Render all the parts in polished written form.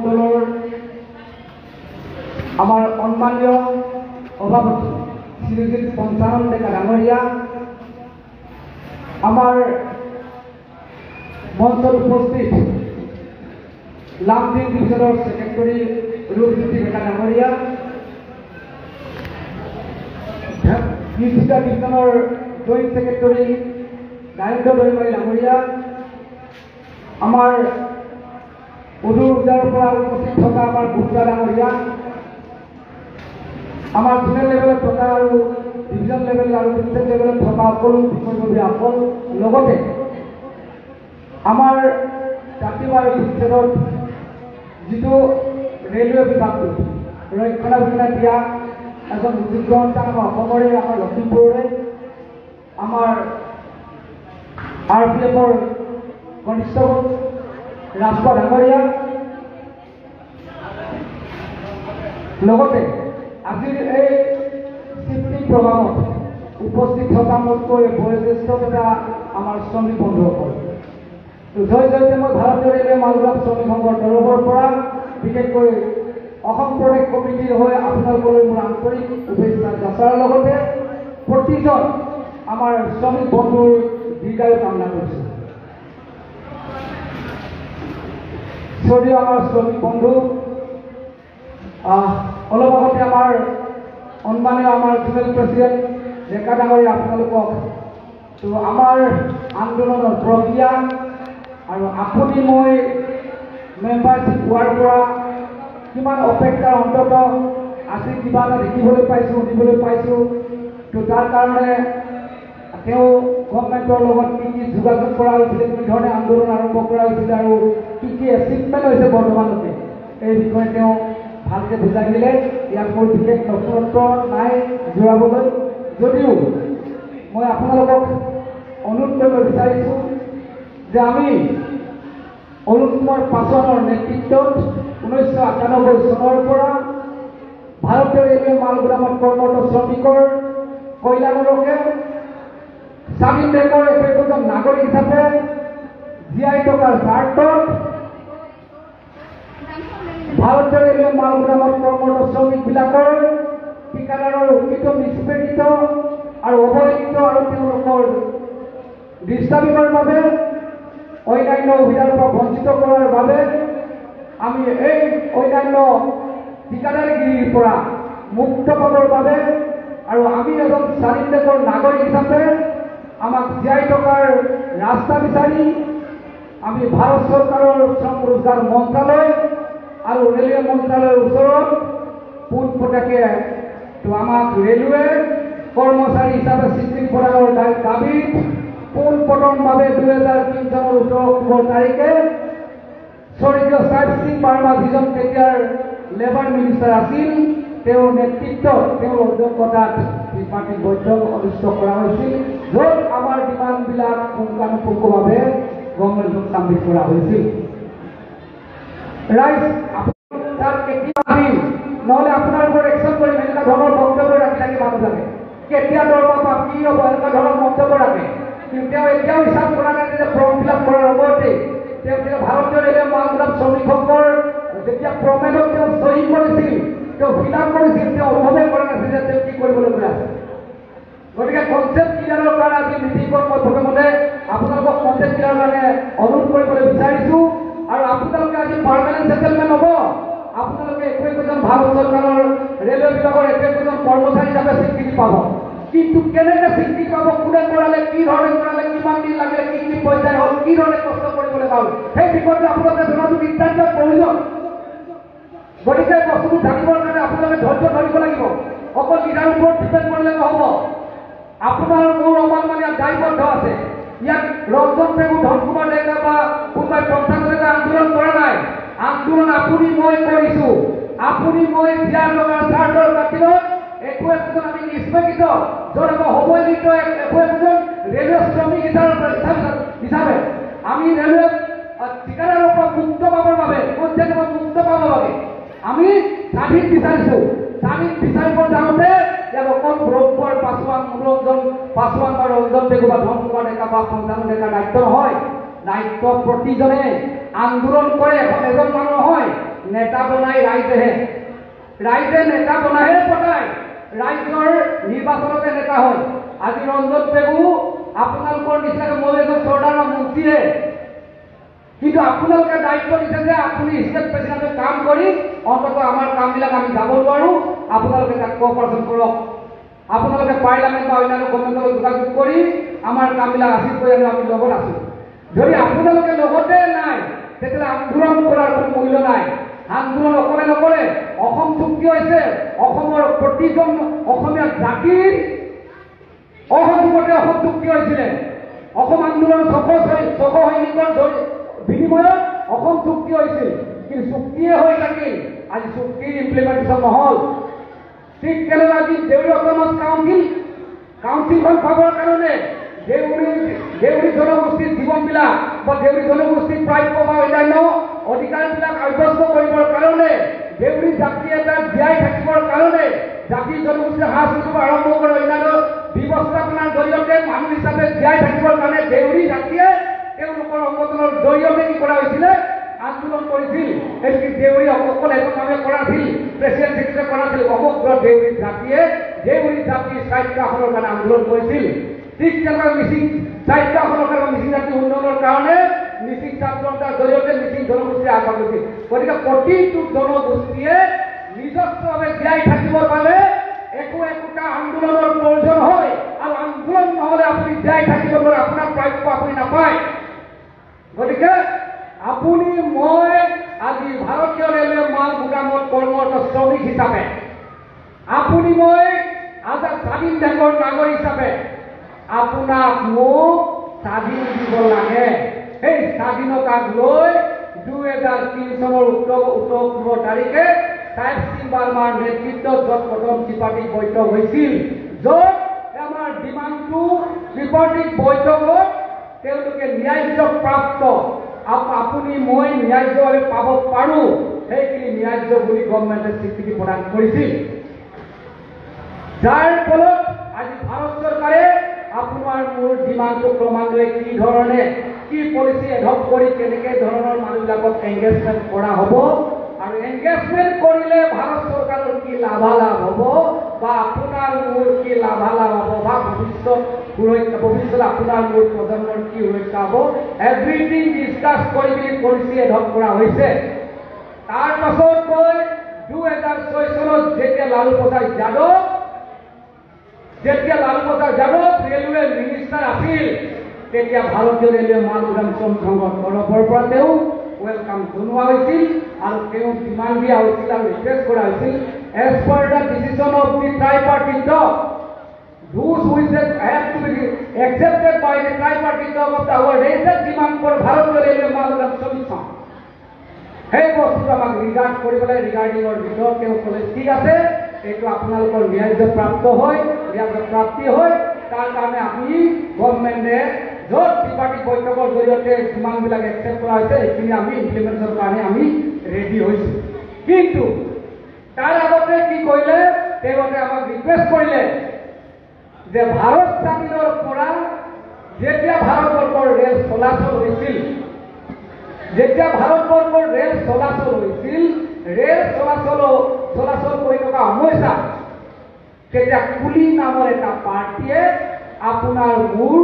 দলৰ আমাৰ সন্মানীয় সভাপতি শ্ৰীযুত পঞ্চানন ডেকা ডাঙৰীয়া, আমাৰ মঞ্চত উপস্থিত লামডিং ডিভিজনৰ ছেক্ৰেটাৰী ৰূপজ্যোতি ডেকা ডাঙৰীয়া, তিনিচুকীয়া ডিভিজনৰ জইণ্ট ছেক্ৰেটাৰী গায়ন্দ্ৰ দৈমাৰী ডাঙৰীয়া, আমাৰ উদুৰজাৰ পৰা উপস্থিত থকা আমাৰ গুপ্তা ডাঙৰীয়া, আমাৰ জোনেল লেভেলত থকা আৰু ডিভিজন লেভেল আৰু ডিষ্ট্ৰিক্ট লেভেলত থকা সকলো বিষয়ববীয়াসকল, লগতে আমাৰ জাতীয় আৰু বিচ্ছেদত যিটো ৰেলৱে বিভাগটো ৰক্ষণাবেক্ষণ দিয়া এজন যোগ্য সন্তান আমাৰ অসমৰে, আমাৰ লখিমপুৰৰে, আমাৰ RPFৰ কনিষ্টেবল ৰাজপা ডাঙৰীয়া, লগতে আজিৰ এই শিফটিং প্ৰগ্ৰামত উপস্থিত থকা মোতকৈ বয়োজ্যেষ্ঠ তথা আমাৰ শ্ৰমিক বন্ধুসকল, জয় জয়তে মই ভাৰতীয় ৰেলৱে মালগাঁও শ্ৰমিক সংঘৰ তৰফৰ পৰা বিশেষকৈ অসম প্ৰদেশ কমিটিৰ হৈ আপোনালোকলৈ মোৰ আন্তৰিক শুভেচ্ছা যাচাৰ লগতে প্ৰতিজন আমাৰ শ্ৰমিক বন্ধুৰ দীৰ্ঘায়ু কামনা কৰিছোঁ। যদিও আমাৰ শ্ৰমিক বন্ধু অলপ আগতে আমাৰ সন্মানীয় আমাৰ জোনেল প্ৰেচিডেণ্ট ডেকা ডাঙৰীয়া আপোনালোকক তো আমাৰ আন্দোলনৰ প্ৰক্ৰিয়া আৰু আপুনি মই মেম্বাৰশ্বিপ হোৱাৰ পৰা কিমান অপেক্ষাৰ অন্তত আজি কিবা এটা দেখিবলৈ পাইছোঁ, শুনিবলৈ পাইছোঁ। তো তাৰ কাৰণে তেওঁ গভৰ্ণমেণ্টৰ লগত কি কি যোগাযোগ কৰা হৈছিলে, কি ধৰণে আন্দোলন আৰম্ভ কৰা হৈছিলে আৰু কি কি এচিভমেণ্ট হৈছে বৰ্তমানলৈকে, এই বিষয়ে তেওঁ ভালকৈ বুজাই দিলে। ইয়াত মোৰ বিশেষ নতুনত্ব নাই জোৰাবলৈ, যদিও মই আপোনালোকক অনুৰোধ কৰিব বিচাৰিছোঁ যে আমি অৰুণ কুমাৰ পাছোৱানৰ নেতৃত্বত 1998 চনৰ পৰা ভাৰতীয় ৰেলৱে মালগুদামত কৰ্মৰত শ্ৰমিকৰ কল্যাণৰকে স্বাধীন দেশৰ একোজন নাগৰিক হিচাপে জীয়াই থকাৰ স্বাৰ্থত ভাৰতীয় ৰেলৱে মালগুদামত কৰ্মৰত শ্ৰমিকবিলাকৰ ঠিকাদাৰৰ উন্নীত নিষ্পেষিত আৰু অৱহেলিত আৰু তেওঁলোকৰ দৃষ্টাবিমৰ বাবে অন্যান্য সুবিধাৰ পৰা বঞ্চিত কৰাৰ বাবে আমি এই অন্যান্য ঠিকাদাৰগিৰিৰ পৰা মুক্ত পাবৰ বাবে আৰু আমি এজন স্বাধীন দেশৰ নাগৰিক হিচাপে আমাক জীয়াই থকাৰ ৰাস্তা বিচাৰি আমি ভাৰত চৰকাৰৰ শ্ৰম ৰোজগাৰ মন্ত্ৰালয় আৰু ৰেলৱে মন্ত্ৰালয়ৰ ওচৰত পোনপটীয়াকৈ তো আমাক ৰেলৱে কৰ্মচাৰী হিচাপে স্বীকৃতি প্ৰদানৰ দাবীত পোনপ্ৰথমভাৱে 2003 চনৰ 18 অক্টোবৰ তাৰিখে স্বৰ্গীয় চাহিব সিং বাৰ্মা যিজন তেতিয়াৰ লেবাৰ মিনিষ্টাৰ আছিল, তেওঁৰ নেতৃত্বত তেওঁৰ অধ্যক্ষতাত ত্ৰিপাক্ষিক বৈঠক অনুষ্ঠিত কৰা হৈছিল, য'ত আমাৰ ডিমাণ্ডবিলাক পুংখানুপুংখভাৱে গভৰ্ণমেণ্টক চাবমিট কৰা হৈছিল। ৰাইজ তাত কেতিয়া আহিম নহ'লে আপোনাৰ ওপৰত একশ্যন কৰিম এনেকুৱা ধৰণৰ বক্তব্য ৰাখি থাকি মানুহ লাগে, কেতিয়া দৰমহা পাম কি হ'ব এনেকুৱা ধৰণৰ মন্তব্য ৰাখে। কিন্তু তেওঁ এতিয়াও হিচাপ কৰা নাই যে ফৰ্ম ফিল আপ কৰাৰ লগতে তেওঁ ভাৰতীয় ৰেলৱে মালগুদাম শ্ৰমিকসকলৰ যেতিয়া প্ৰমেলত তেওঁ চহী কৰিছিল, তেওঁ ফিল আপ কৰিছিল, তেওঁ অনুভৱেই কৰা নাছিল যে তেওঁ কি কৰিবলৈ গৈ আছে। গতিকে কনচেপ্ট ক্লিয়াৰৰ কাৰণে আজি মিটিঙত মই প্ৰথমতে আপোনালোকক কনচেপ্ট ক্লিয়াৰৰ কাৰণে অনুৰোধ কৰিবলৈ বিচাৰিছোঁ। আৰু আপোনালোকে আজি পাৰ্মানেণ্ট ছেটেলমেণ্ট হ'ব, আপোনালোকে একোজন ভাৰত চৰকাৰৰ ৰেলৱে বিভাগৰ একোজন কৰ্মচাৰী হিচাপে স্বীকৃতি পাব। কিন্তু কেনেকৈ স্বীকৃতি পাব, কোনে কৰালে, কি ধৰণে কৰালে, কিমান দিন লাগিলে, কি কি পৰ্যায় হ'ল, কি ধৰণে কষ্ট কৰিবলৈ পাব, সেই বিষয়টো আপোনালোকে জনাটো নিতান্ত প্ৰয়োজন। গতিকে বস্তুটো জানিবৰ কাৰণে আপোনালোকে ধৈৰ্য ধৰিব লাগিব। অকল ইটাৰ ওপৰত ডিপেণ্ড কৰিলে নহ'ব। আপোনাৰ মোৰ অকণমান ইয়াত দায়বদ্ধ আছে। ইয়াত ৰঞ্জন পেগু, ধন কুমাৰ ডেকা বা কোনোবাই পঞ্চায়তলৈকে আন্দোলন কৰা নাই। আন্দোলন আপুনি মই কৰিছোঁ। আপুনি মই জীয়াই থকাৰ স্বাৰ্থৰ খাতিৰত একো একোজন আমি নিষ্পেষিত য'ত আকৌ অৱহেলিত একো একোজন ৰেলৱে শ্ৰমিক হিচাপে আমি ৰেলৱে ঠিকাদাৰৰ পৰা মুক্ত পাবৰ বাবে মুক্ত পাবৰ বাবে আমি স্বাধীন বিচাৰিছোঁ। স্বাধীন বিচাৰিব যাওঁতে ইয়াত অকল ব্ৰহ্মৰ পাছোৱান মনোৰঞ্জন পাছোৱান বা ৰঞ্জন পেগু বা ধন কুমাৰ ডেকা বা পঞ্চানন ডেকা দায়িত্ব নহয়। দায়িত্ব প্ৰতিজনে আন্দোলন কৰে, এজন মানুহ নহয়। নেতা বনাই ৰাইজেহে, ৰাইজে নেতা বনাইহে পঠায়, ৰাইজৰ নিৰ্বাচনতে নেতা হয়। আজি ৰঞ্জন পেগু আপোনালোকৰ নিচিনাকৈ মই এজন চৰকাৰৰ মন্ত্ৰীয়ে, কিন্তু আপোনালোকে দায়িত্ব দিছে যে আপুনি ষ্টেট প্ৰেচিডেণ্টে কাম কৰি অন্ততঃ আমাৰ কামবিলাক আমি যাব নোৱাৰোঁ, আপোনালোকে তাক কোঅপাৰেশ্যন কৰক। আপোনালোকে পাৰ্লিয়ামেণ্ট বা অন্যান্য গভৰ্ণমেণ্টৰ লগত যোগাযোগ কৰি আমাৰ কামবিলাক আচিভ কৰি আমি লগত আছোঁ। যদি আপোনালোকে লগতে নাই তেতিয়াহ'লে আন্দোলন কৰাৰ কোনো মূল্য নাই। আন্দোলন অকলে নকৰে। অসম চুক্তি হৈছে অসমৰ প্ৰতিজন অসমীয়া জাতিৰ অসহযোগতে অসম চুক্তি হৈছিলে। অসম আন্দোলন 600 সৈনিকৰ বিনিময়ত অসম চুক্তি হৈছিল, কিন্তু চুক্তিয়ে হৈ থাকিল, আজি চুক্তিৰ ইমপ্লিমেণ্টেশ্যন নহ'ল। ঠিক তেনেদৰে আজি দেউৰী অট'নমাছ কাউন্সিলখন পাবৰ কাৰণে দেউৰী জনগোষ্ঠীৰ জীৱনবিলাক বা দেউৰী জনগোষ্ঠীৰ প্ৰাপ্য বা অন্যান্য অধিকাৰবিলাক সাব্যস্ত কৰিবৰ কাৰণে, দেউৰী জাতি এটা জীয়াই থাকিবৰ কাৰণে, জাতি জনগোষ্ঠীৰ সাজ পোছাক আৰম্ভ কৰি অন্যান্য ব্যৱস্থাপনাৰ জৰিয়তে মানুহ হিচাপে জীয়াই থাকিবৰ কাৰণে দেউৰী জাতিয়ে তেওঁলোকৰ সংগঠনৰ জৰিয়তে কি কৰা হৈছিলে, আন্দোলন কৰিছিল। সেইটো দেউৰী অকল এজন মানুহে কৰা আছিল, প্ৰেচিডেণ্ট ছেক্ৰেটাৰী কৰা আছিল। সমগ্ৰ দেউৰী জাতিয়ে দেউৰী জাতিৰ চাৰিটাখনৰ কাৰণে আন্দোলন কৰিছিল। ঠিক তেনেকৈ মিচিং চাৰিটাখনৰ কাৰণে মিচিং জাতিৰ উন্নয়নৰ কাৰণে মিচিং ছাত্ৰতাৰ জৰিয়তে মিচিং জনগোষ্ঠীয়ে আগবাঢ়ি গৈছিল। গতিকে প্ৰতিটো জনগোষ্ঠীয়ে নিজস্বভাৱে জীয়াই থাকিবৰ বাবে একোটা আন্দোলনৰ প্ৰয়োজন হয়, আৰু আন্দোলন নহ'লে আপুনি জীয়াই থাকিব নোৱাৰে, আপোনাৰ প্ৰাপ্য আপুনি নাপায়। গতিকে আপুনি মই আজি ভাৰতীয় ৰেলৱে মাল গুদামত কৰ্মৰত শ্ৰমিক হিচাপে, আপুনি মই আজাদ স্বাধীন দেশৰ নাগৰিক হিচাপে আপোনাক মোক স্বাধীন দিব লাগে। সেই স্বাধীনতাক লৈ 2003 চনৰ উত্তৰ তাৰিখে চাহেব সিং বাৰ্মাৰ নেতৃত্বত য'ত প্ৰথম ত্ৰিপাক্ষিক বৈঠক হৈছিল, য'ত আমাৰ ডিমাণ্ডটো ত্ৰিপাক্ষিক বৈঠকত তেওঁলোকে ন্যায্য প্ৰাপ্ত, আপুনি মই ন্যায্যভাৱে পাব পাৰোঁ, সেইখিনি ন্যায্য বুলি গভৰ্ণমেণ্টে স্বীকৃতি প্ৰদান কৰিছিল। যাৰ ফলত আজি ভাৰত চৰকাৰে আপোনাৰ মোৰ ডিমাণ্ডটো ক্ৰমান্বয়ে কি ধৰণে কি পলিচি এডপ্ট কৰি কেনেকৈ ধৰণৰ মানুহবিলাকক এংগেজমেণ্ট কৰা হ'ব, আৰু এংগেজমেণ্ট কৰিলে ভাৰত চৰকাৰৰ কি লাভালাভ হ'ব বা আপোনাৰ মোৰ কি লাভালাভ হ'ব বা ভৱিষ্যত আপোনাৰ মোৰ প্ৰজন্মৰ কি সুৰক্ষা হ'ব, এভৰিথিং ডিছকাছ কৰি পিনি পলিচি এডপ্ট কৰা হৈছে। তাৰ পাছত গৈ 2006 চনত যেতিয়া লালু প্ৰসাদ যাদৱ ৰেলৱে মিনিষ্টাৰ আছিল, তেতিয়া ভাৰতীয় ৰেলৱে মাল গুদাম শ্ৰমিক সংঘৰ তৰফৰ পৰা তেওঁ ৱেলকাম জনোৱা হৈছিল, আৰু তেওঁ ডিমাণ্ড দিয়া হৈছিল আৰু ৰিকুৱেষ্ট কৰা হৈছিল, as per the decision of the tripartite dog, those which have to be accepted by the tripartite dog of our raised demand for ভাৰতীয় ৰেলৱে মাল গুদাম শ্ৰমিক সংঘ। সেই বস্তুটো আমাক ৰিগাৰ্ড কৰিবলৈ ৰিগাৰ্ডিঙৰ ভিতৰত তেওঁ ক'লে ঠিক আছে, এইটো আপোনালোকৰ ন্যায্য প্ৰাপ্তি হয়, তাৰ কাৰণে আমি গভৰ্ণমেণ্টে য'ত ত্ৰিপাক্ষিক বৈঠকৰ জৰিয়তে যিমানবিলাক একচেপ্ট কৰা হৈছে সেইখিনি আমি ইমপ্লিমেণ্টেশ্যনৰ কাৰণে আমি ৰেডি হৈছোঁ। কিন্তু তাৰ আগতে কি কৰিলে, তেওঁলোকে আমাক ৰিকুৱেষ্ট কৰিলে যে ভাৰত স্বাধীনৰ পৰা যেতিয়া ভাৰতবৰ্ষৰ ৰেল চলাচল হৈছিল, ৰেল চলাচল কৰি থকা সময়ছোৱাত তেতিয়া কুলি নামৰ এটা পাৰ্টীয়ে আপোনাৰ মোৰ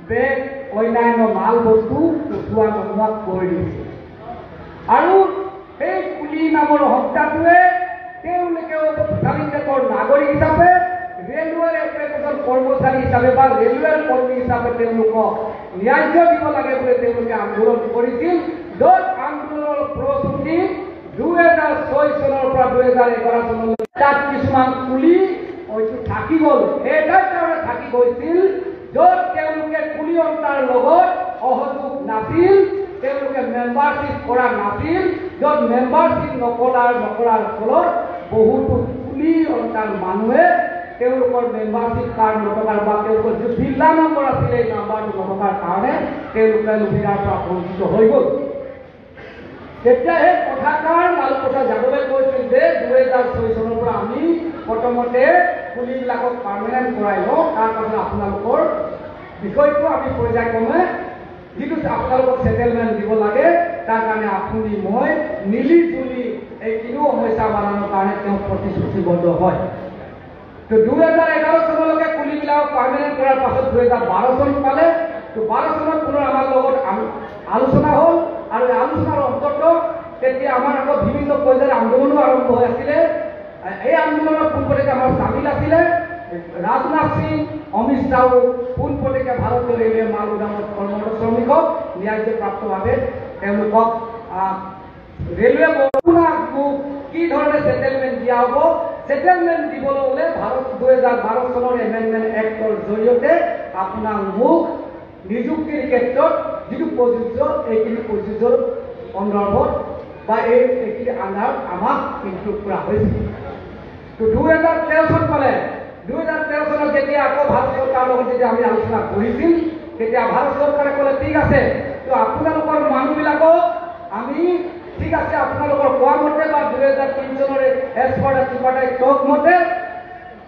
বেগ অন্যান্য মাল বস্তু উঠোৱা নমোৱা কৰি দিছিল, আৰু সেই কুলি নামৰ সত্তাটোৱে তেওঁলোকেও স্বাধীন দেশৰ নাগৰিক হিচাপে ৰেলৱেৰ এজন কৰ্মচাৰী হিচাপে বা ৰেলৱেৰ কৰ্মী হিচাপে তেওঁলোকক ন্যায্য দিব লাগে বুলি তেওঁলোকে আন্দোলন কৰিছিল, য'ত আন্দোলনৰ প্ৰস্তুতি 2006 চনৰ পৰা 2011 চনলৈ তাত কিছুমান কুলি হয়তো থাকি গ'ল, এটাৰ কাৰণে থাকি গৈছিল, য'ত তেওঁলোকে কুলি সত্তাৰ লগত সহযোগ নাছিল, তেওঁলোকে মেম্বাৰশ্বিপ কৰা নাছিল, য'ত মেম্বাৰশ্বিপ নকৰাৰ ফলত বহুতো কুলি সত্তাৰ মানুহে তেওঁলোকৰ মেম্বাৰশ্বিপ কাৰ্ড নথকাৰ বা তেওঁলোকৰ যি জিলা নম্বৰ আছিলে এই নাম্বাৰটো নথকাৰ কাৰণে তেওঁলোকে সুবিধাৰ পৰা বঞ্চিত হৈ গ'ল। তেতিয়া সেই কথাষাৰ লালু প্ৰসাদ যাদৱে কৈছিল যে 2006 চনৰ পৰা আমি প্ৰথমতে কুলিবিলাকক পাৰ্মানেণ্ট কৰাই লওঁ, তাৰ পাছত আপোনালোকৰ বিষয়টো আমি পৰ্যায়ক্ৰমে যিটো আপোনালোকক ছেটেলমেণ্ট দিব লাগে তাৰ কাৰণে আপুনি মই মিলি জুলি প্ৰতিশ্ৰুতিবদ্ধ হয়। তো 2011 চনলৈকে কুলিবিলাক পাৰ্মানেণ্ট কৰাৰ পাছত 2012 চন পালে। তো 12 চনত পুনৰ আমাৰ লগত আলোচনা হ'ল আৰু এই আলোচনাৰ অন্তত তেতিয়া আমাৰ আকৌ বিভিন্ন পৰ্যায়ৰ আন্দোলনো আৰম্ভ হৈ আছিলে। এই আন্দোলনৰ পোনপটীয়াকৈ আমাৰ চামিল আছিলে ৰাজনাথ সিং, অমিত শ্বাহ, পোনপটীয়াকৈ ভাৰতীয় ৰেলৱে মাল গুদামত কৰ্মৰত শ্ৰমিকক ন্যায্যপ্ৰাপ্তভাৱে তেওঁলোকক ৰেলৱে আপোনাক কি ধৰণে সেটেলমেন্ট দিয়া হ'ব, সেটেলমেন্ট দিবলৈ হ'লে ভাৰত 2012 চনৰ এমেণ্ডমেণ্ট এক্টৰ জৰিয়তে আপোনাক মোক নিযুক্তিৰ ক্ষেত্ৰত যিটো প্ৰযোজ্য এইখিনি প্ৰযোজ্যৰ সন্দৰ্ভত বা এইখিনি আন্ধাৰত আমাক ইনক্লুড কৰা হৈছিল। তো 2013 চন পালে। 2013 চনত যেতিয়া আকৌ ভাৰত চৰকাৰৰ লগত যেতিয়া আমি আলোচনা কৰিছিল তেতিয়া ভাৰত চৰকাৰে ক'লে ঠিক আছে, তো আপোনালোকৰ মানুহবিলাকক আমি ঠিক আছে আপোনালোকৰ কোৱা মতে বা 2003 চনৰ এজ পাৰ দ্য ত্ৰিপাৰ্থিক টক মতে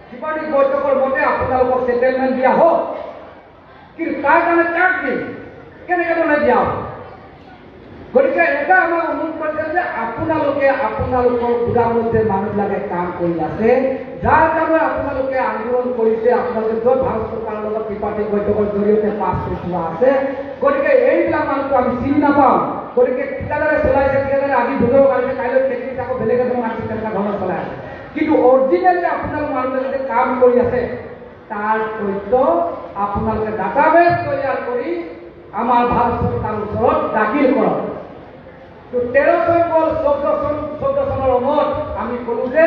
ত্ৰিপাৰ্থিক বৈঠকৰ মতে আপোনালোকক সেটেলমেণ্ট দিয়া হওক, কিন্তু তাৰ কাৰণে চাৰ্জ দিম কেনেকৈ ধৰণে দিয়া হ'ব। গতিকে এটা আমাৰ অনুৰোধ কৰিছে যে আপোনালোকৰ গুদামত যে মানুহবিলাকে কাম কৰি আছে, যাৰ কাৰণে আপোনালোকে আন্দোলন কৰিছে, আপোনালোকে য'ত ভাৰত চৰকাৰৰ লগত ত্ৰিপাৰ্থিক বৈঠকৰ জৰিয়তে পাছ কৰি থোৱা আছে, গতিকে এইবিলাক মানুহটো আমি চিনি নাপাওঁ। গতিকে ঠিকাদাৰে চলাইছে, ঠিকাদাৰে আজি ধুদৰ মাৰিছে, কাইলৈ খেতি আকৌ বেলেগ এজন মাৰিছে, তেনেকুৱা ধৰণৰ চলাই আছে। কিন্তু অৰিজিনেলি আপোনালোক মানুহবিলাকে যে কাম কৰি আছে তাৰ তথ্য আপোনালোকে ডাটাবেছ তৈয়াৰ কৰি আমাৰ ভাৰত চৰকাৰৰ ওচৰত দাখিল কৰক। তো 13 চন গ'ল, 14 চনৰ সময়ত আমি ক'লো যে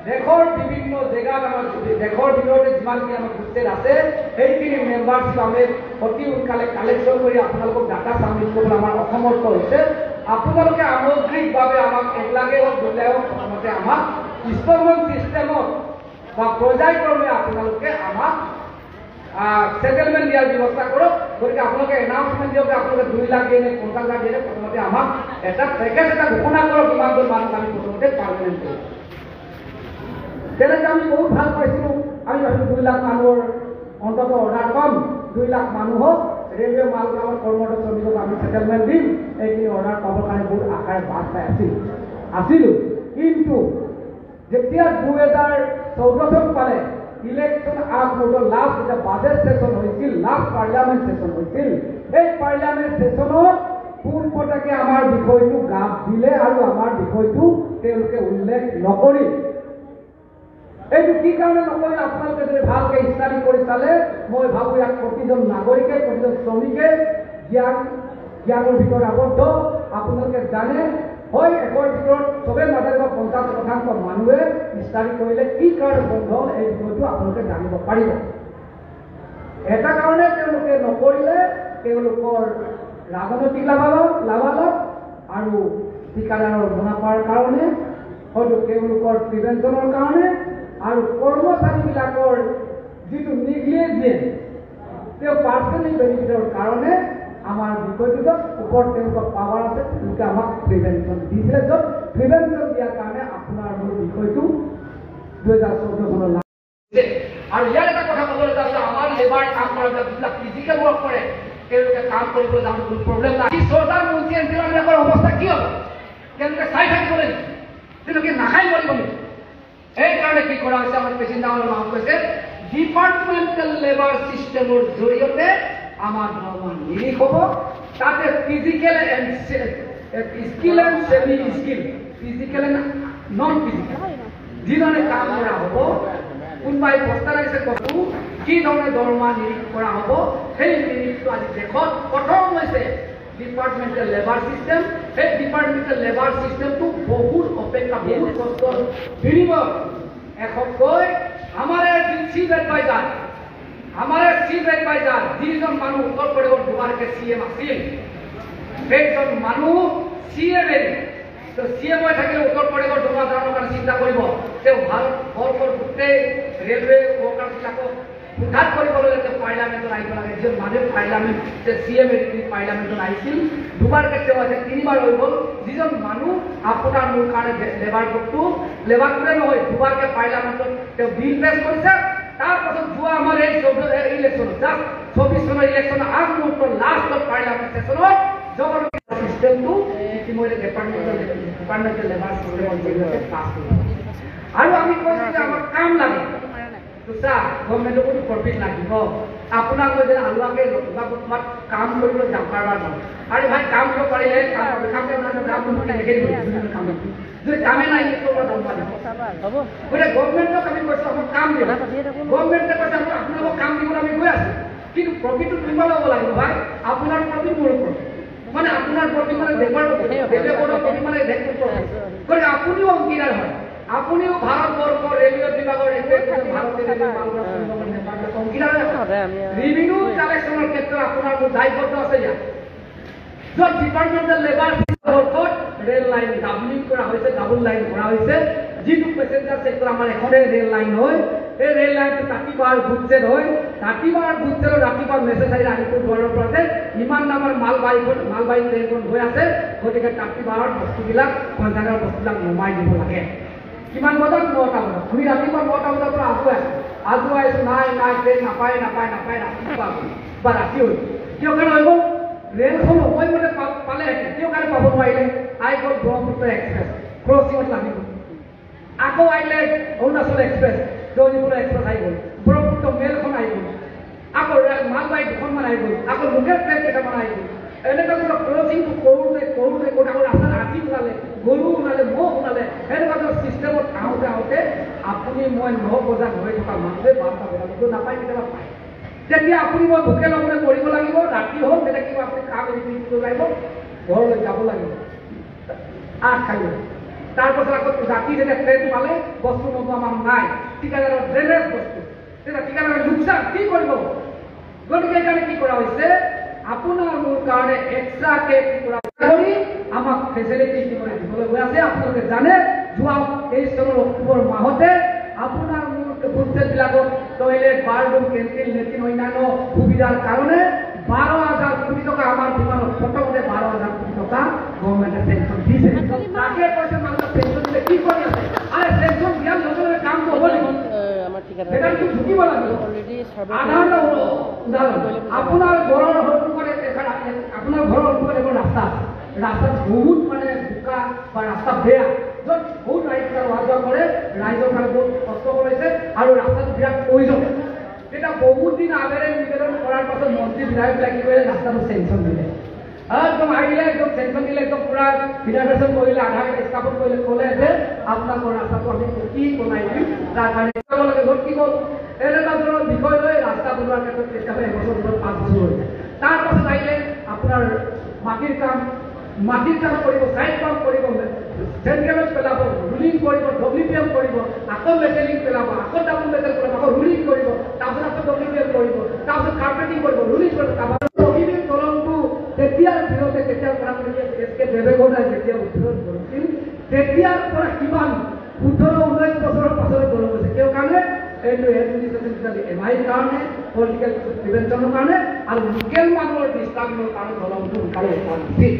দেশৰ বিভিন্ন জেগাত আমাৰ দেশৰ ভিতৰতে যিমানখিনি আমাৰ গোষ্ঠীত আছে সেইখিনি মেম্বাৰশ্বিপ আমি অতি সোনকালে কালেকশ্যন কৰি আপোনালোকক ডাটা ছাবমিট কৰিবলৈ আমাৰ অসমৰ্থ হৈছে। আপোনালোকে সামগ্ৰিকভাৱে আমাক একলাগে হওক দুলাই হওক প্ৰথমতে আমাক ইনষ্টলমেণ্ট ছিষ্টেমত বা পৰ্যায়ক্ৰমে আপোনালোকে আমাক সেটেলমেন্ট দিয়াৰ ব্যৱস্থা কৰক। গতিকে আপোনালোকে এনাউন্সমেন্ট দিয়ক যে আপোনালোকে 2 লাখ দিয়ে নে 50 লাখ দিয়ে, প্ৰথমতে আমাক এটা পেকেজ এটা ঘোষণা কৰক, কিমানজন মানুহ আমি প্ৰথমতে পাৰ্মানেণ্ট কৰিম। তেনেকৈ আমি বহুত ভাল পাইছিলোঁ। আমি ভাবিছোঁ 2 লাখ মানুহৰ অন্তত অৰ্ডাৰ পাম, 2 লাখ মানুহক ৰেলৱে মাল গুদামৰ কৰ্মৰত শ্ৰমিকক আমি সেটেলমেণ্ট দিম, এইখিনি অৰ্ডাৰ পাবৰ কাৰণে বহুত আশাৰে বাট চাই আছিলোঁ। কিন্তু যেতিয়া 2014 চন পালে, ইলেকশ্যন আগমুহূৰ্তত লাষ্ট যেতিয়া বাজেট ছেছন হৈছিল, লাষ্ট পাৰ্লিয়ামেণ্ট ছেছন হৈছিল, এই পাৰ্লিয়ামেণ্ট ছেছনত পোনপটীয়াকৈ আমাৰ বিষয়টো গাপ দিলে আৰু আমাৰ বিষয়টো তেওঁলোকে উল্লেখ নকৰিল। এইটো কি কাৰণে নকৰিল আপোনালোকে যদি ভালকৈ ষ্টাডি কৰি চালে মই ভাবোঁ ইয়াত প্ৰতিজন নাগৰিকে, প্ৰতিজন শ্ৰমিকে জ্ঞানৰ ভিতৰত আবদ্ধ। আপোনালোকে জানে হয় একৰ ভিতৰত চবেই নাজানিব, 50% মানুহে ষ্টাডি কৰিলে কি কাৰণে বন্ধ হ'ল এই বিষয়টো আপোনালোকে জানিব পাৰিব। এটা কাৰণে তেওঁলোকে নকৰিলে তেওঁলোকৰ ৰাজনৈতিক লাভালাভ আৰু ঠিকাদাৰৰ মুনাফাৰ কাৰণে, হয়তো তেওঁলোকৰ প্ৰিভেনশ্যনৰ কাৰণে আৰু কৰ্মচাৰীবিলাকৰ যিটো নিগ্লিজেঞ্চ তেওঁ পাৰ্চনেলি বেনিফিটৰ কাৰণে আমাৰ বিষয়টোত ওপৰত তেওঁলোকৰ পাৱাৰ আছে, তেওঁলোকে আমাক প্ৰিভেনশ্যন দিছিলে। য'ত প্ৰিভেনশ্যন দিয়াৰ কাৰণে আপোনাৰ মোৰ বিষয়টো 2014 চনৰ আৰু ইয়াৰ এটা কথা ক'বলৈ যাওঁতে আমাৰ লেবাৰ কাম কৰা যিবিলাক ফিজিকেল ৱৰ্ক কৰে তেওঁলোকে কাম কৰিবলৈ যাওঁতে কোনো প্ৰব্লেম নাই। চৰকাৰ মন্ত্ৰী এমপিবিলাকৰ অৱস্থা কি হ'ব? তেওঁলোকে চাই থাকিব লাগিব, তেওঁলোকে নাখাই মৰিব লাগিব। সেইকাৰণে কি কৰা হৈছে, আমাৰ প্ৰেচিডেণ্ট ডাঙৰ নাম কৈছে ডিপাৰ্টমেণ্টেল লেবাৰ ছিষ্টেমৰ জৰিয়তে আমাৰ দৰমহা নিৰীখ হ'ব। তাতে physical and skill and semi skill, physical and non physical যিধৰণে কাম কৰা হ'ব, কোনোবাই বস্তা লাগিছে কচু কি ধৰণে দৰমহা নিৰীখ কৰা হ'ব, সেই নিৰীখটো আজি দেশত প্ৰথম হৈছে ডিপাৰ্টমেণ্টেল লেবাৰ ছিষ্টেম। সেই ডিপাৰ্টমেণ্টেল লেবাৰ ছিষ্টেমটো বহুত অপেক্ষা বহুত কষ্টৰ বিনিময়ত এখনকৈ আমাৰে চিফ এডভাইজাৰ যিজন মানুহ উত্তৰ প্ৰদেশৰ দুবাৰকে CM আছিল, সেইজন মানুহ CM তো CM হৈ থাকিলে উত্তৰ প্ৰদেশৰ জনসাধাৰণৰ কাৰণে চিন্তা কৰিব। তেওঁ ভাৰতবৰ্ষৰ গোটেই ৰেলৱে ৱৰ্কাৰ্ছবিলাকক উদ্ধাৰ কৰিবলৈ পাৰ্লিয়ামেণ্টত আহিব লাগে। যিজন মানুহে পাৰ্লিয়ামেণ্ট CM পাৰ্লিয়ামেণ্টত আহিছিল, দুবাৰকে তেওঁ আজি 3বাৰ হৈ গ'ল। যিজন মানুহ আপোনাৰ মোৰ কাৰণে লেবাৰটোৰে নহয়, দুবাৰকে পাৰ্লিয়ামেণ্টত তেওঁ বিল পেছ কৰিছে। তাৰপাছত যোৱা আমাৰ এই ইলেকশ্যনত 24 চনৰ ইলেকশ্যন আগমুহূৰ্তত লাষ্টত পাৰ্লিয়ামেণ্ট ছেছনত জগন্নাথ চিষ্টেমটো ইতিমধ্যে ডিপাৰ্টমেণ্টেল লেবাৰ চিষ্টেমৰ জৰিয়তে পাছ কৰিব। আৰু আমি কৈছোঁ যে আমাক কাম লাগে চা গভৰ্ণমেণ্টৰ কোনো প্ৰফিট লাগিব আপোনাক লৈ যেনে আলুৱাকে তোমাক কাম কৰিব যাম কাৰবাৰ নহয় আৰু ভাই কাম কৰিব পাৰিলে যদি কামে নাই হ'ব গতিকে গভৰ্ণমেণ্টক আমি কৈছোঁ আমাক কাম দিব গভৰ্ণমেণ্টে কৈছে আপোনালোকক কাম দিবলৈ আমি গৈ আছোঁ কিন্তু প্ৰফিটটো কিমান ল'ব লাগিব ভাই আপোনাৰ প্ৰফিট মোৰ ওপৰত মানে আপোনাৰ প্ৰফিট মানে দেশৰ প্ৰফিট মানে দেশৰ প্ৰফিট গতিকে আপুনিও অংশীদাৰ হয় আপুনিও ভাৰতবৰ্ষ ৰেলৱে বিভাগৰ ৰেভিনিউ কালেকশ্যনৰ ক্ষেত্ৰত আপোনাৰ দায়বদ্ধ আছে ইয়াত য'ত departmental labour rail line doubling কৰা হৈছে ডাবল লাইন কৰা হৈছে যিটো পেচেঞ্জাৰ চেক্টৰ আমাৰ এখনে ৰেল লাইন হয় এই ৰেল লাইনটো ৰাতিপুৱাৰ গুডছেড হয় ৰাতিপুৱাৰ গুডছেডত ৰাতিপুৱাৰ মেছেজ আহিলে আলিপুৰ দুৱাৰৰ পৰা যে ইমান ডাঙৰ মালবাহী ট্ৰেইনখন হৈ আছে গতিকে ৰাতিপুৱাৰ বস্তুবিলাক কণ্টেইনাৰ বস্তুবিলাক নমাই দিব লাগে কিমান বজাত 9টা বজাত আমি ৰাতিপুৱা 9টা বজাৰ পৰা আজুৱাইছোঁ নাই ট্ৰেইন নাপায় ৰাতিপুৱা বা ৰাতি হ'ল কিয় কাৰণে হৈ গ'ল ৰেলখন সময়মতে পালেহেঁতেন কিয় কাৰণে পাব নোৱাৰিলে আই গ'ল ব্ৰহ্মপুত্ৰ এক্সপ্ৰেছ ক্ৰছিঙত লাগিব আকৌ আহিলে অৰুণাচল এক্সপ্ৰেছ দৌৰিপুৰ এক্সপ্ৰেছ আহি গ'ল ব্ৰহ্মপুত্ৰ মেলখন আহি গ'ল আকৌ মালবাহী দুখনমান আহি গ'ল আকৌ লোকেল ট্ৰেইন কেইটামান আহি গ'ল এনেকুৱা ধৰণৰ ক্ৰছিংটো কৰোঁতে আকৌ ৰাস্তাত হাতী ওলালে গৰু ওলালে মহ ওলালে এনেকুৱা ধৰণৰ ছিষ্টেমত আহোঁতে আপুনি মই 9 বজাত হৈ থকা মানুহে 12টা বজাত নাপায় কেতিয়াবা পায় যেতিয়া আপুনি মই ভোকে লগতে কৰিব লাগিব ৰাতি হ'ল তেতিয়া কিবা আপুনি কাম কৰিব লাগিব ঘৰলৈ যাব লাগিব খাই তাৰপাছত আকৌ ৰাতি যেতিয়া ট্ৰেইন পালে বস্তু নোপোৱা মানুহ নাই ঠিকাদাৰৰ ড্ৰেনেজ বস্তু তেতিয়া ঠিকাদাৰৰ লোকচান কি কৰিব গতিকে এইকাৰণে কি কৰা হৈছে আপোনাৰ মোৰ কাৰণে এক্সট্ৰাকে কি কৰা কৰি আমাক ফেচিলিটি দিবলৈ গৈ আছে আপোনালোকে জানে যোৱা 23 চনৰ অক্টোবৰ মাহতে আপোনাৰ মোৰ হোষ্টেলবিলাকত টয়লেট বাথৰুম কেণ্টিন লেট্ৰিন অন্যান্য সুবিধাৰ কাৰণে 12,000 কোটি টকা আমাৰ বিমানত প্ৰথমতে 12,000 কোটি টকা গভৰ্ণমেণ্টে পেঞ্চন দিছে তাকে কৈছে মানুহে পেঞ্চন দিলে কি কৰি আছে আৰে পেঞ্চন দিয়াৰ লগে লগে কাম হ'ব লাগিব এটা কি ঢুকিব লাগিব সাধাৰণ উদাহৰণ আপোনাৰ ঘৰৰ সন্মুখত আপোনাৰ ঘৰৰ সন্মুখত এখন ৰাস্তাত বহুত মানে বোকা বা ৰাস্তা বেয়া য'ত বহুত ৰাইজ অহা যোৱা কৰে ৰাইজৰ কাৰণে বহুত কষ্ট কৰিছে আৰু ৰাস্তাটো বিৰাট প্ৰয়োজন তেতিয়া বহুত দিন আগেৰে নিবেদন কৰাৰ পাছত মন্ত্ৰী বিধায়কবিলাক কি কৰিলে ৰাস্তাটো চেংচন দিলে একদম আহিলে একদম চেংচন দিলে একদম পুৰা ইনাগ্ৰেশ্যন কৰিলে আধা স্থাপন কৰিলে ক'লে যে আপোনালোকৰ ৰাস্তাটো আমি কি বনাই দিম তাৰ কাৰণে ঘৰত কি হ'ল এনেকুৱা ধৰণৰ বিষয় লৈ ৰাস্তা বনোৱাৰ ক্ষেত্ৰত কেতিয়াবা এবছৰ 5 বছৰ হৈ যায় তাৰপাছত আহিলে আপোনাৰ মাটিৰ কাম কৰিব চাইড কাম কৰিব চেণ্ট্ৰেলত পেলাব ৰুলিং কৰিব WPM কৰিব আকৌ মেটেলিং পেলাব আকৌ ডাবল মেটেল কৰিব আকৌ ৰুলিং কৰিব তাৰপিছত আকৌ WPM কৰিব তাৰপিছত কাৰ্পেটিং কৰিব ৰুলিং কৰিব তাৰপিছত অভিযোগ দলংটো তেতিয়াৰ বিৰোধে কেতিয়া কৰা কৰিলে এছ কে দেৱেগৌডাই যেতিয়া উদ্বোধন কৰিছিল তেতিয়াৰ পৰা কিমান 18-19 বছৰৰ পাছলৈ দলং হৈছে কিয় কাৰণে এইটো এডমিনিষ্ট্ৰেশ্যন এমাইৰ কাৰণে পলিটিকেল প্ৰিভেনশ্যনৰ কাৰণে আৰু লোকেল মানুহৰ ডিষ্টাৰ্বিঙৰ কাৰণে দলংটো সোনকালে হোৱা নাছিল